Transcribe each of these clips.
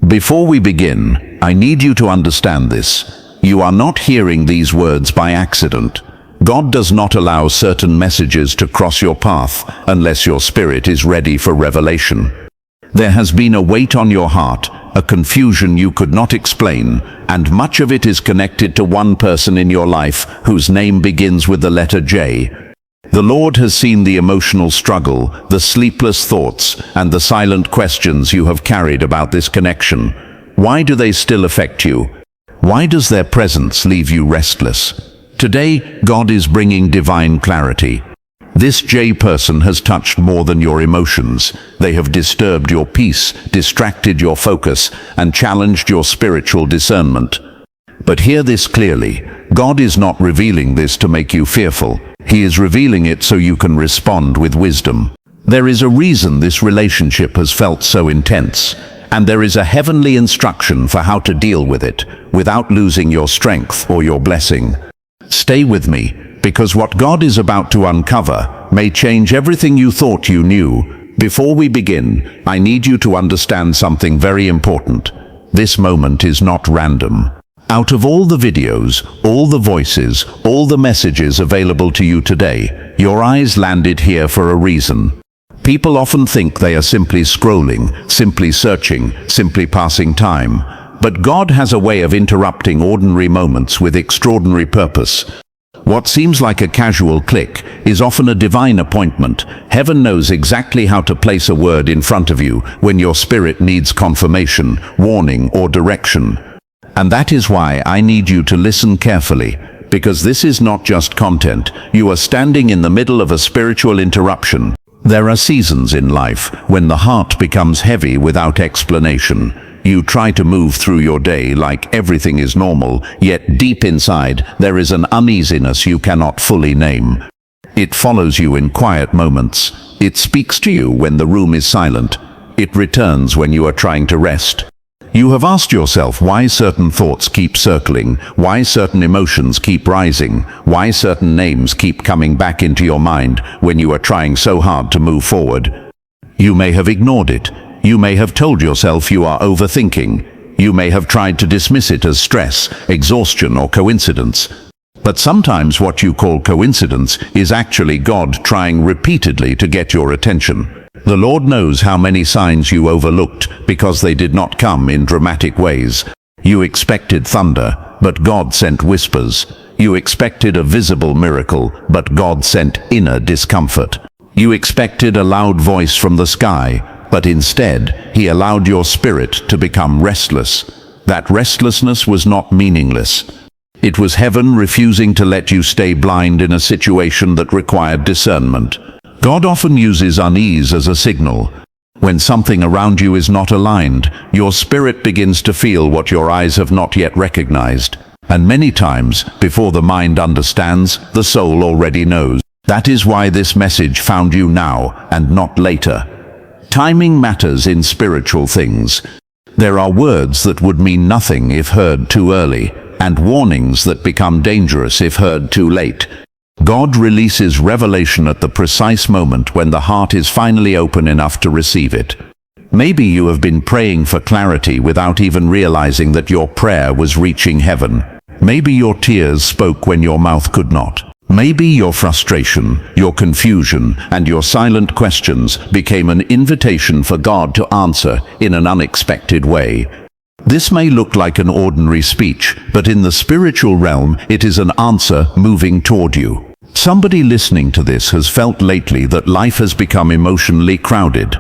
Before we begin, I need you to understand this. You are not hearing these words by accident. God does not allow certain messages to cross your path unless your spirit is ready for revelation. There has been a weight on your heart, a confusion you could not explain, and much of it is connected to one person in your life whose name begins with the letter J. The Lord has seen the emotional struggle, the sleepless thoughts, and the silent questions you have carried about this connection. Why do they still affect you? Why does their presence leave you restless? Today, God is bringing divine clarity. This J person has touched more than your emotions. They have disturbed your peace, distracted your focus, and challenged your spiritual discernment. But hear this clearly. God is not revealing this to make you fearful. He is revealing it so you can respond with wisdom. There is a reason this relationship has felt so intense, and there is a heavenly instruction for how to deal with it without losing your strength or your blessing. Stay with me, because what God is about to uncover may change everything you thought you knew. Before we begin, I need you to understand something very important. This moment is not random. Out of all the videos, all the voices, all the messages available to you today, your eyes landed here for a reason. People often think they are simply scrolling, simply searching, simply passing time. But God has a way of interrupting ordinary moments with extraordinary purpose. What seems like a casual click is often a divine appointment. Heaven knows exactly how to place a word in front of you when your spirit needs confirmation, warning, or direction. And that is why I need you to listen carefully, because this is not just content. You are standing in the middle of a spiritual interruption. There are seasons in life when the heart becomes heavy without explanation. You try to move through your day like everything is normal, yet deep inside there is an uneasiness you cannot fully name. It follows you in quiet moments. It speaks to you when the room is silent. It returns when you are trying to rest. You have asked yourself why certain thoughts keep circling, why certain emotions keep rising, why certain names keep coming back into your mind when you are trying so hard to move forward. You may have ignored it. You may have told yourself you are overthinking. You may have tried to dismiss it as stress, exhaustion, or coincidence. But sometimes what you call coincidence is actually God trying repeatedly to get your attention. The Lord knows how many signs you overlooked because they did not come in dramatic ways. You expected thunder, but God sent whispers. You expected a visible miracle, but God sent inner discomfort. You expected a loud voice from the sky, but instead, He allowed your spirit to become restless. That restlessness was not meaningless. It was heaven refusing to let you stay blind in a situation that required discernment. God often uses unease as a signal. When something around you is not aligned, your spirit begins to feel what your eyes have not yet recognized. And many times, before the mind understands, the soul already knows. That is why this message found you now and not later. Timing matters in spiritual things. There are words that would mean nothing if heard too early, and warnings that become dangerous if heard too late. God releases revelation at the precise moment when the heart is finally open enough to receive it. Maybe you have been praying for clarity without even realizing that your prayer was reaching heaven. Maybe your tears spoke when your mouth could not. Maybe your frustration, your confusion, and your silent questions became an invitation for God to answer in an unexpected way. This may look like an ordinary speech, but in the spiritual realm, it is an answer moving toward you. Somebody listening to this has felt lately that life has become emotionally crowded.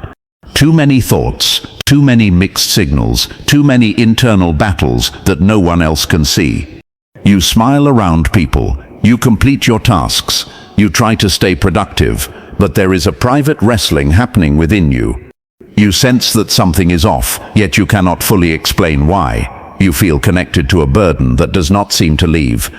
Too many thoughts, too many mixed signals, too many internal battles that no one else can see. You smile around people. You complete your tasks. You try to stay productive, but there is a private wrestling happening within you. You sense that something is off, yet you cannot fully explain why. You feel connected to a burden that does not seem to leave.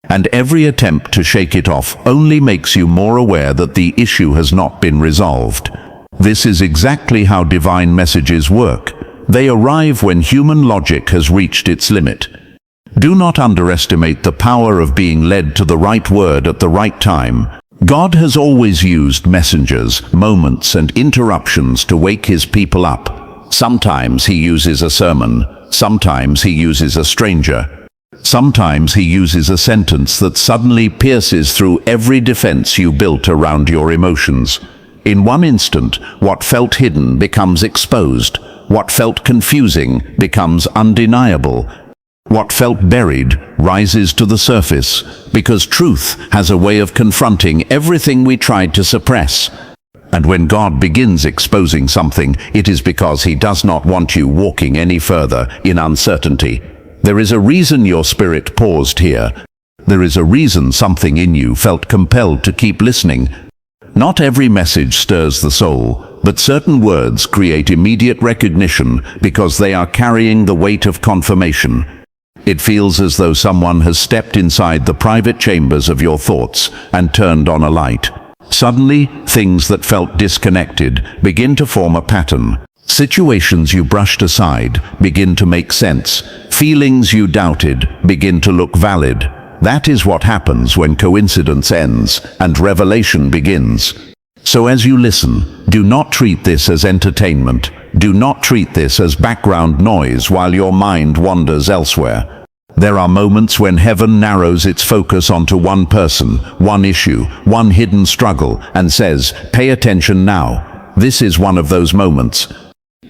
And every attempt to shake it off only makes you more aware that the issue has not been resolved. This is exactly how divine messages work. They arrive when human logic has reached its limit. Do not underestimate the power of being led to the right word at the right time. God has always used messengers, moments, and interruptions to wake His people up. Sometimes he uses a sermon. Sometimes he uses a stranger. Sometimes he uses a sentence that suddenly pierces through every defense you built around your emotions. In one instant, what felt hidden becomes exposed. What felt confusing becomes undeniable. What felt buried rises to the surface, because truth has a way of confronting everything we tried to suppress. And when God begins exposing something, it is because he does not want you walking any further in uncertainty. There is a reason your spirit paused here. There is a reason something in you felt compelled to keep listening. Not every message stirs the soul, but certain words create immediate recognition because they are carrying the weight of confirmation. It feels as though someone has stepped inside the private chambers of your thoughts and turned on a light. Suddenly, things that felt disconnected begin to form a pattern. Situations you brushed aside begin to make sense. Feelings you doubted begin to look valid. That is what happens when coincidence ends and revelation begins. So as you listen, do not treat this as entertainment. Do not treat this as background noise while your mind wanders elsewhere. There are moments when heaven narrows its focus onto one person, one issue, one hidden struggle, and says, "Pay attention now." This is one of those moments.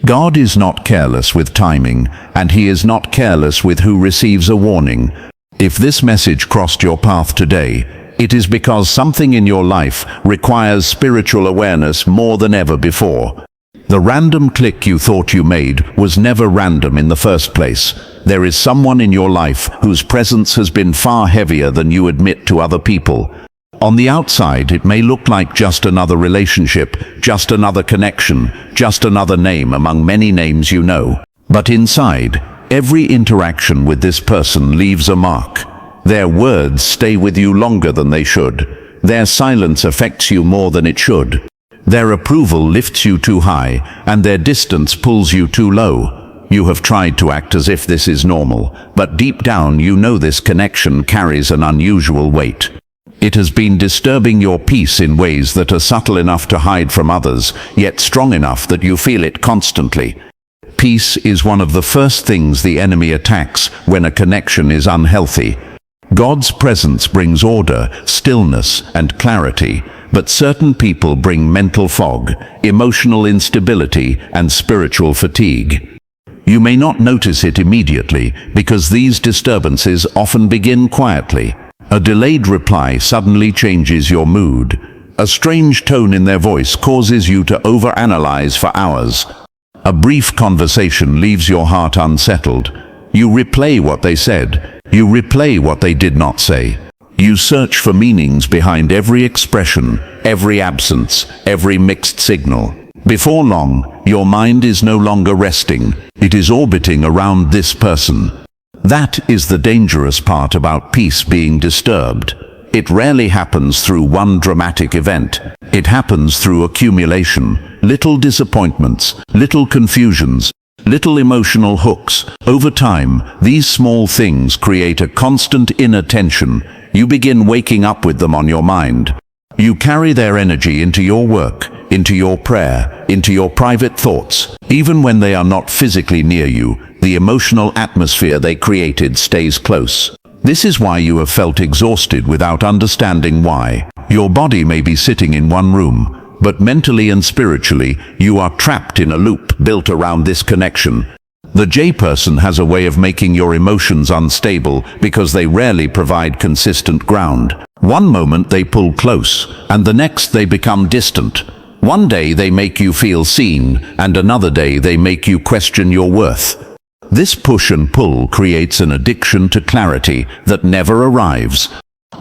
God is not careless with timing, and he is not careless with who receives a warning. If this message crossed your path today, it is because something in your life requires spiritual awareness more than ever before. The random click you thought you made was never random in the first place. There is someone in your life whose presence has been far heavier than you admit to other people. On the outside, it may look like just another relationship, just another connection, just another name among many names you know. But inside, every interaction with this person leaves a mark. Their words stay with you longer than they should. Their silence affects you more than it should. Their approval lifts you too high, and their distance pulls you too low. You have tried to act as if this is normal, but deep down you know this connection carries an unusual weight. It has been disturbing your peace in ways that are subtle enough to hide from others, yet strong enough that you feel it constantly. Peace is one of the first things the enemy attacks when a connection is unhealthy. God's presence brings order, stillness, and clarity, but certain people bring mental fog, emotional instability, and spiritual fatigue. You may not notice it immediately because these disturbances often begin quietly. A delayed reply suddenly changes your mood. A strange tone in their voice causes you to overanalyze for hours. A brief conversation leaves your heart unsettled. You replay what they said. You replay what they did not say. You search for meanings behind every expression, every absence, every mixed signal. Before long, your mind is no longer resting. It is orbiting around this person. That is the dangerous part about peace being disturbed. It rarely happens through one dramatic event. It happens through accumulation, little disappointments, little confusions, little emotional hooks. Over time, these small things create a constant inner tension. You begin waking up with them on your mind. You carry their energy into your work, into your prayer, into your private thoughts. Even when they are not physically near you, the emotional atmosphere they created stays close. This is why you have felt exhausted without understanding why. Your body may be sitting in one room, but mentally and spiritually, you are trapped in a loop built around this connection. The J person has a way of making your emotions unstable because they rarely provide consistent ground. One moment they pull close, and the next they become distant. One day they make you feel seen, and another day they make you question your worth. This push and pull creates an addiction to clarity that never arrives.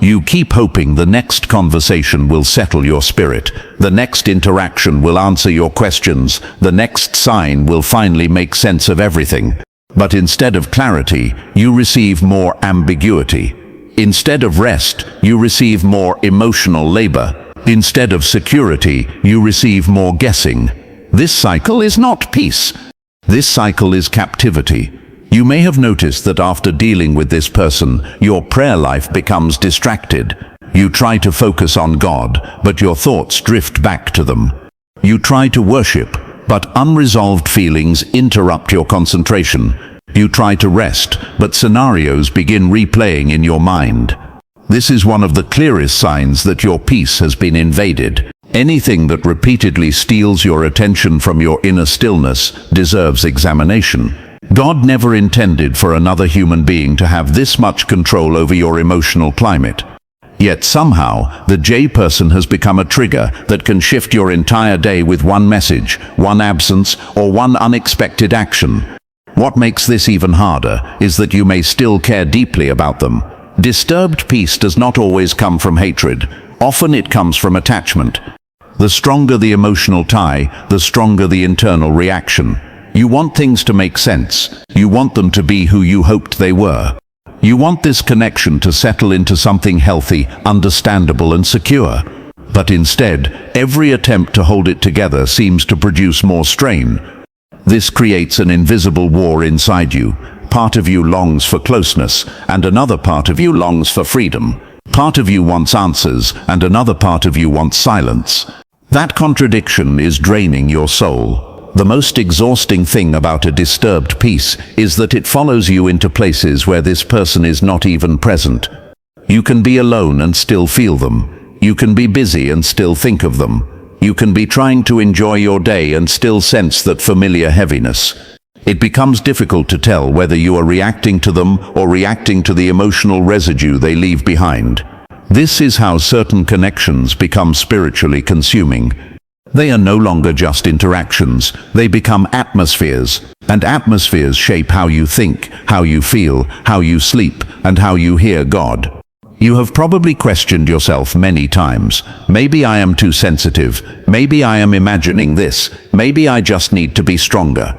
You keep hoping the next conversation will settle your spirit, the next interaction will answer your questions, the next sign will finally make sense of everything. But instead of clarity, you receive more ambiguity. Instead of rest, you receive more emotional labor. Instead of security, you receive more guessing. This cycle is not peace. This cycle is captivity. You may have noticed that after dealing with this person, your prayer life becomes distracted. You try to focus on God, but your thoughts drift back to them. You try to worship, But unresolved feelings interrupt your concentration. You try to rest, but scenarios begin replaying in your mind. This is one of the clearest signs that your peace has been invaded. Anything that repeatedly steals your attention from your inner stillness deserves examination. God never intended for another human being to have this much control over your emotional climate. Yet somehow, the J person has become a trigger that can shift your entire day with one message, one absence, or one unexpected action. What makes this even harder is that you may still care deeply about them. Disturbed peace does not always come from hatred. Often it comes from attachment. The stronger the emotional tie, the stronger the internal reaction. You want things to make sense. You want them to be who you hoped they were. You want this connection to settle into something healthy, understandable, and secure. But instead, every attempt to hold it together seems to produce more strain. This creates an invisible war inside you. Part of you longs for closeness, and another part of you longs for freedom. Part of you wants answers, and another part of you wants silence. That contradiction is draining your soul. The most exhausting thing about a disturbed peace is that it follows you into places where this person is not even present. You can be alone and still feel them. You can be busy and still think of them. You can be trying to enjoy your day and still sense that familiar heaviness. It becomes difficult to tell whether you are reacting to them or reacting to the emotional residue they leave behind. This is how certain connections become spiritually consuming. They are no longer just interactions, they become atmospheres, and atmospheres shape how you think, how you feel, how you sleep, and how you hear God. You have probably questioned yourself many times. Maybe I am too sensitive, maybe I am imagining this, maybe I just need to be stronger.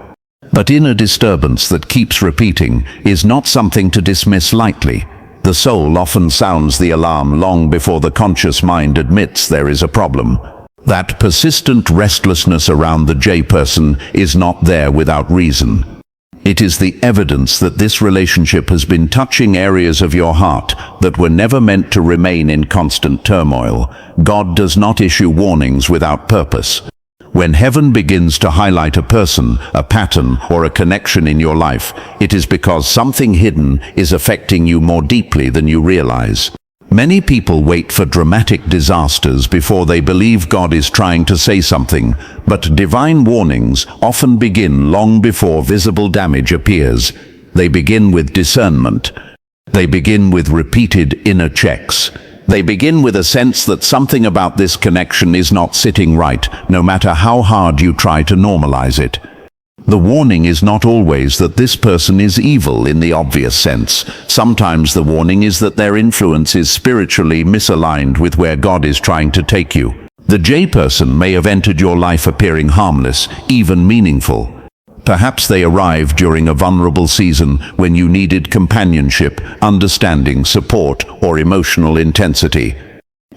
But inner disturbance that keeps repeating is not something to dismiss lightly. The soul often sounds the alarm long before the conscious mind admits there is a problem. That persistent restlessness around the J person is not there without reason. It is the evidence that this relationship has been touching areas of your heart that were never meant to remain in constant turmoil. God does not issue warnings without purpose. When heaven begins to highlight a person, a pattern, or a connection in your life, it is because something hidden is affecting you more deeply than you realize. Many people wait for dramatic disasters before they believe God is trying to say something, but divine warnings often begin long before visible damage appears. They begin with discernment. They begin with repeated inner checks. They begin with a sense that something about this connection is not sitting right, no matter how hard you try to normalize it. The warning is not always that this person is evil in the obvious sense. Sometimes the warning is that their influence is spiritually misaligned with where God is trying to take you. The J person may have entered your life appearing harmless, even meaningful. Perhaps they arrived during a vulnerable season when you needed companionship, understanding, support, or emotional intensity.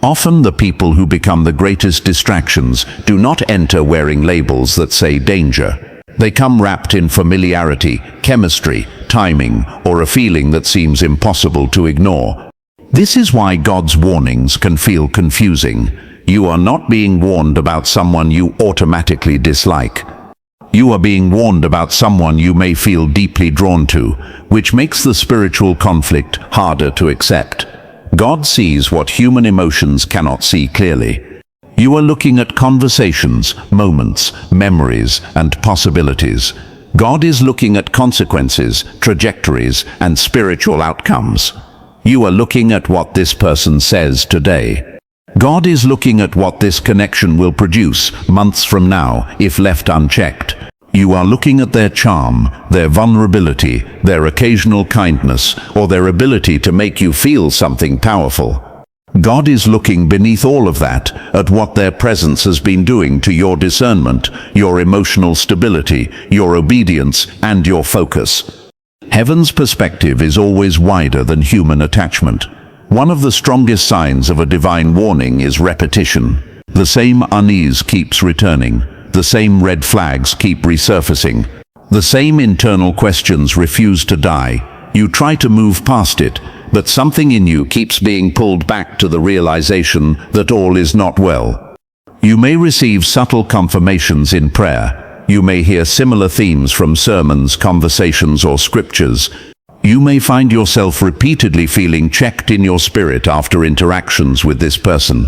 Often the people who become the greatest distractions do not enter wearing labels that say danger. They come wrapped in familiarity, chemistry, timing, or a feeling that seems impossible to ignore. This is why God's warnings can feel confusing. You are not being warned about someone you automatically dislike. You are being warned about someone you may feel deeply drawn to, which makes the spiritual conflict harder to accept. God sees what human emotions cannot see clearly. You are looking at conversations, moments, memories, and possibilities. God is looking at consequences, trajectories, and spiritual outcomes. You are looking at what this person says today. God is looking at what this connection will produce months from now if left unchecked. You are looking at their charm, their vulnerability, their occasional kindness, or their ability to make you feel something powerful. God is looking beneath all of that at what their presence has been doing to your discernment, your emotional stability, your obedience, and your focus. Heaven's perspective is always wider than human attachment. One of the strongest signs of a divine warning is repetition. The same unease keeps returning. The same red flags keep resurfacing. The same internal questions refuse to die. You try to move past it, but something in you keeps being pulled back to the realization that all is not well. You may receive subtle confirmations in prayer. You may hear similar themes from sermons, conversations, or scriptures. You may find yourself repeatedly feeling checked in your spirit after interactions with this person.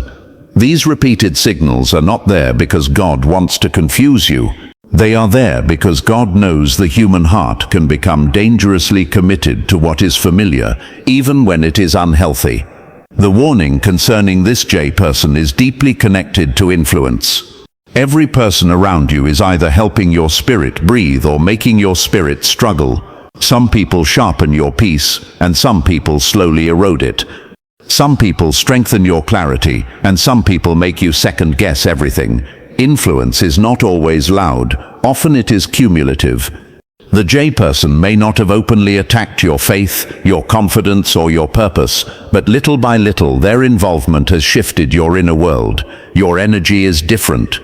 These repeated signals are not there because God wants to confuse you. They are there because God knows the human heart can become dangerously committed to what is familiar, even when it is unhealthy. The warning concerning this J person is deeply connected to influence. Every person around you is either helping your spirit breathe or making your spirit struggle. Some people sharpen your peace, and some people slowly erode it. Some people strengthen your clarity, and some people make you second-guess everything. Influence is not always loud. Often it is cumulative. The J person may not have openly attacked your faith, your confidence, or your purpose, but little by little their involvement has shifted your inner world. Your energy is different.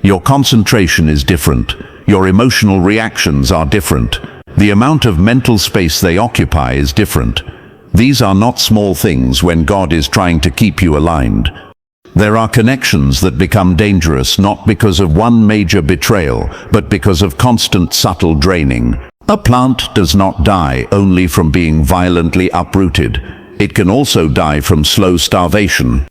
Your concentration is different. Your emotional reactions are different. The amount of mental space they occupy is different. These are not small things when God is trying to keep you aligned. There are connections that become dangerous not because of one major betrayal, but because of constant subtle draining. A plant does not die only from being violently uprooted. It can also die from slow starvation.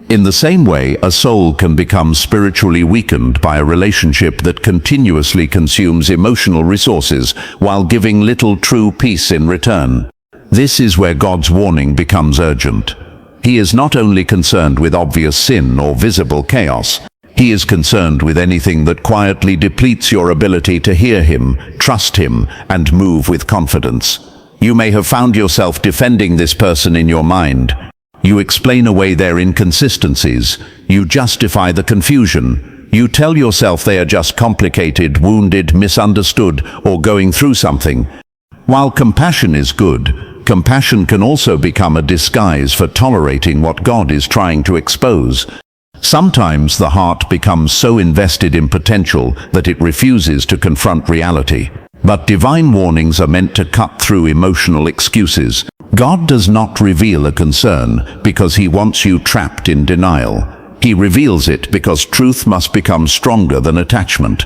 In the same way, a soul can become spiritually weakened by a relationship that continuously consumes emotional resources while giving little true peace in return. This is where God's warning becomes urgent. He is not only concerned with obvious sin or visible chaos. He is concerned with anything that quietly depletes your ability to hear Him, trust Him, and move with confidence. You may have found yourself defending this person in your mind. You explain away their inconsistencies. You justify the confusion. You tell yourself they are just complicated, wounded, misunderstood, or going through something. While compassion is good, compassion can also become a disguise for tolerating what God is trying to expose. Sometimes the heart becomes so invested in potential that it refuses to confront reality. But divine warnings are meant to cut through emotional excuses. God does not reveal a concern because He wants you trapped in denial. He reveals it because truth must become stronger than attachment.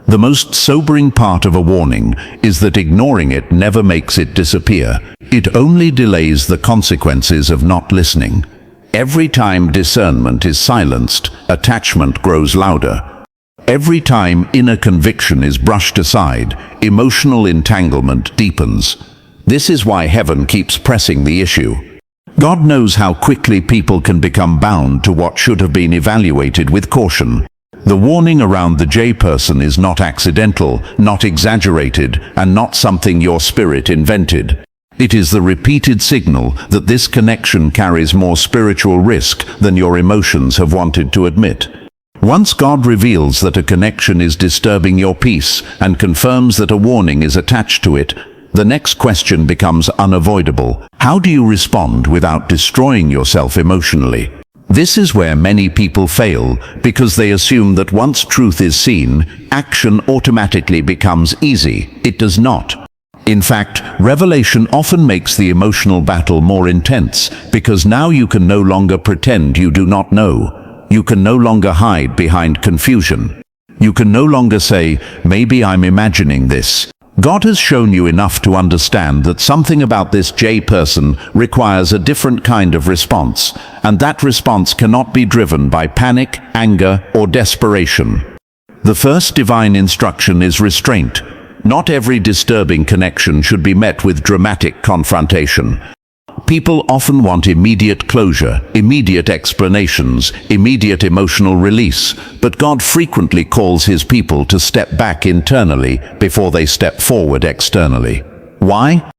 The most sobering part of a warning is that ignoring it never makes it disappear. It only delays the consequences of not listening. Every time discernment is silenced, attachment grows louder. Every time inner conviction is brushed aside, emotional entanglement deepens. This is why heaven keeps pressing the issue. God knows how quickly people can become bound to what should have been evaluated with caution. The warning around the J person is not accidental, not exaggerated, and not something your spirit invented. It is the repeated signal that this connection carries more spiritual risk than your emotions have wanted to admit. Once God reveals that a connection is disturbing your peace and confirms that a warning is attached to it, the next question becomes unavoidable. How do you respond without destroying yourself emotionally? This is where many people fail, because they assume that once truth is seen, action automatically becomes easy. It does not. In fact, revelation often makes the emotional battle more intense, because now you can no longer pretend you do not know. You can no longer hide behind confusion. You can no longer say, maybe I'm imagining this. God has shown you enough to understand that something about this J person requires a different kind of response, and that response cannot be driven by panic, anger, or desperation. The first divine instruction is restraint. Not every disturbing connection should be met with dramatic confrontation. People often want immediate closure, immediate explanations, immediate emotional release, but God frequently calls His people to step back internally before they step forward externally. Why?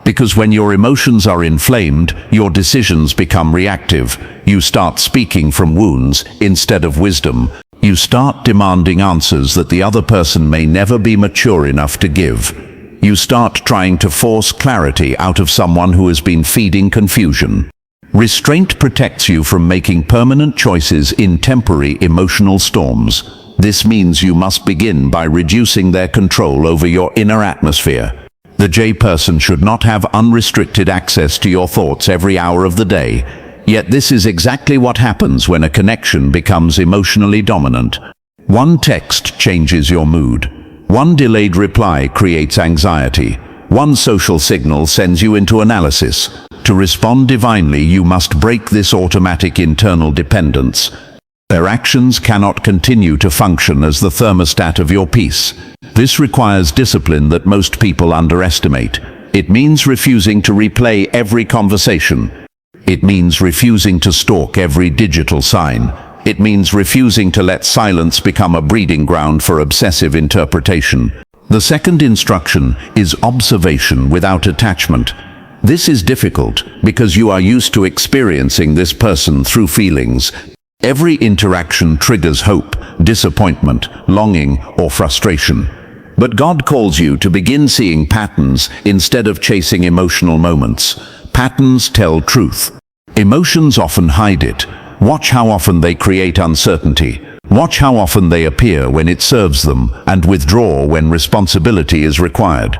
Because when your emotions are inflamed, your decisions become reactive. You start speaking from wounds instead of wisdom. You start demanding answers that the other person may never be mature enough to give. You start trying to force clarity out of someone who has been feeding confusion. Restraint protects you from making permanent choices in temporary emotional storms. This means you must begin by reducing their control over your inner atmosphere. The J person should not have unrestricted access to your thoughts every hour of the day. Yet this is exactly what happens when a connection becomes emotionally dominant. One text changes your mood. One delayed reply creates anxiety. One social signal sends you into analysis. To respond divinely, you must break this automatic internal dependence. Their actions cannot continue to function as the thermostat of your peace. This requires discipline that most people underestimate. It means refusing to replay every conversation. It means refusing to stalk every digital sign. It means refusing to let silence become a breeding ground for obsessive interpretation. The second instruction is observation without attachment. This is difficult because you are used to experiencing this person through feelings. Every interaction triggers hope, disappointment, longing, or frustration. But God calls you to begin seeing patterns instead of chasing emotional moments. Patterns tell truth. Emotions often hide it. Watch how often they create uncertainty. Watch how often they appear when it serves them and withdraw when responsibility is required.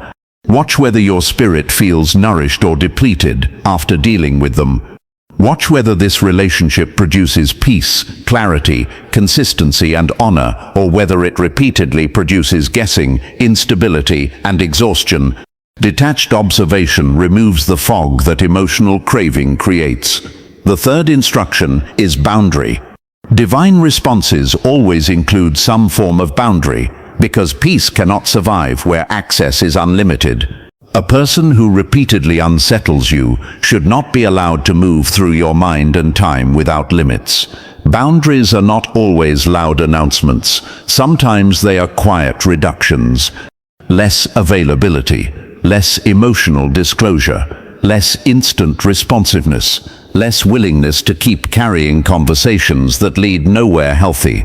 Watch whether your spirit feels nourished or depleted after dealing with them. Watch whether this relationship produces peace, clarity, consistency, and honor, or whether it repeatedly produces guessing, instability, and exhaustion. Detached observation removes the fog that emotional craving creates. The third instruction is boundary. Divine responses always include some form of boundary, because peace cannot survive where access is unlimited. A person who repeatedly unsettles you should not be allowed to move through your mind and time without limits. Boundaries are not always loud announcements. Sometimes they are quiet reductions. Less availability, less emotional disclosure, less instant responsiveness, less willingness to keep carrying conversations that lead nowhere healthy.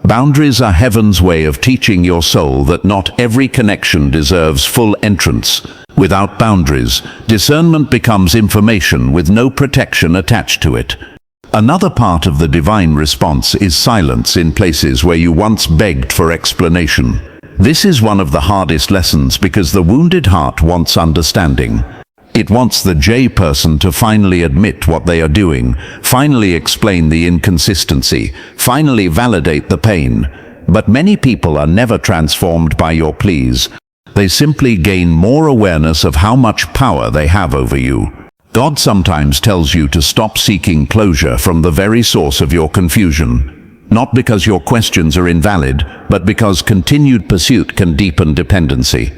Boundaries are heaven's way of teaching your soul that not every connection deserves full entrance. Without boundaries, discernment becomes information with no protection attached to it. Another part of the divine response is silence in places where you once begged for explanation. This is one of the hardest lessons because the wounded heart wants understanding. It wants the J person to finally admit what they are doing, finally explain the inconsistency, finally validate the pain. But many people are never transformed by your pleas. They simply gain more awareness of how much power they have over you. God sometimes tells you to stop seeking closure from the very source of your confusion. Not because your questions are invalid, but because continued pursuit can deepen dependency.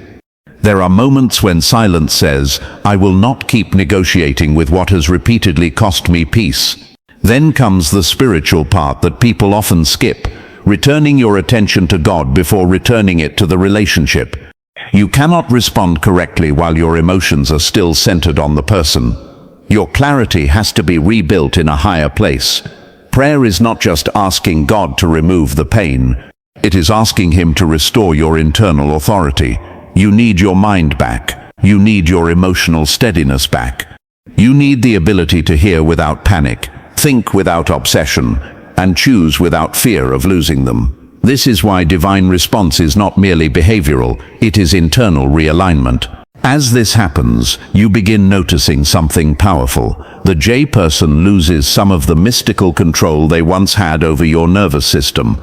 There are moments when silence says, "I will not keep negotiating with what has repeatedly cost me peace." Then comes the spiritual part that people often skip, returning your attention to God before returning it to the relationship. You cannot respond correctly while your emotions are still centered on the person. Your clarity has to be rebuilt in a higher place. Prayer is not just asking God to remove the pain. It is asking Him to restore your internal authority. You need your mind back. You need your emotional steadiness back. You need the ability to hear without panic, think without obsession, and choose without fear of losing them. This is why divine response is not merely behavioral, it is internal realignment. As this happens, you begin noticing something powerful. The J person loses some of the mystical control they once had over your nervous system.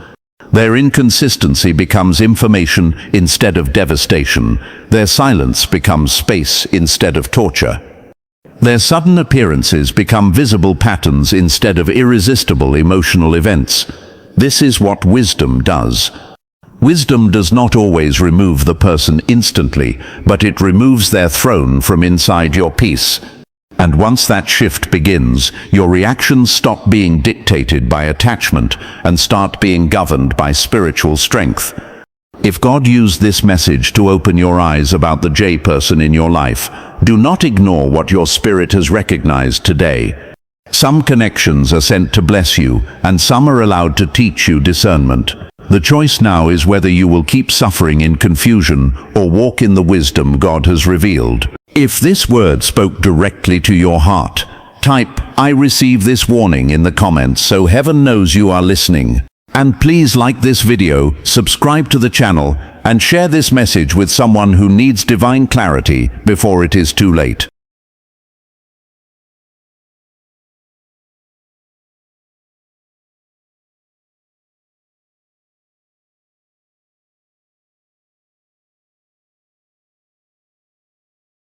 Their inconsistency becomes information instead of devastation. Their silence becomes space instead of torture. Their sudden appearances become visible patterns instead of irresistible emotional events. This is what wisdom does. Wisdom does not always remove the person instantly, but it removes their throne from inside your peace. And once that shift begins, your reactions stop being dictated by attachment and start being governed by spiritual strength. If God used this message to open your eyes about the J person in your life, do not ignore what your spirit has recognized today. Some connections are sent to bless you, and some are allowed to teach you discernment. The choice now is whether you will keep suffering in confusion or walk in the wisdom God has revealed. If this word spoke directly to your heart, type, "I receive this warning" in the comments so heaven knows you are listening. And please like this video, subscribe to the channel, and share this message with someone who needs divine clarity before it is too late.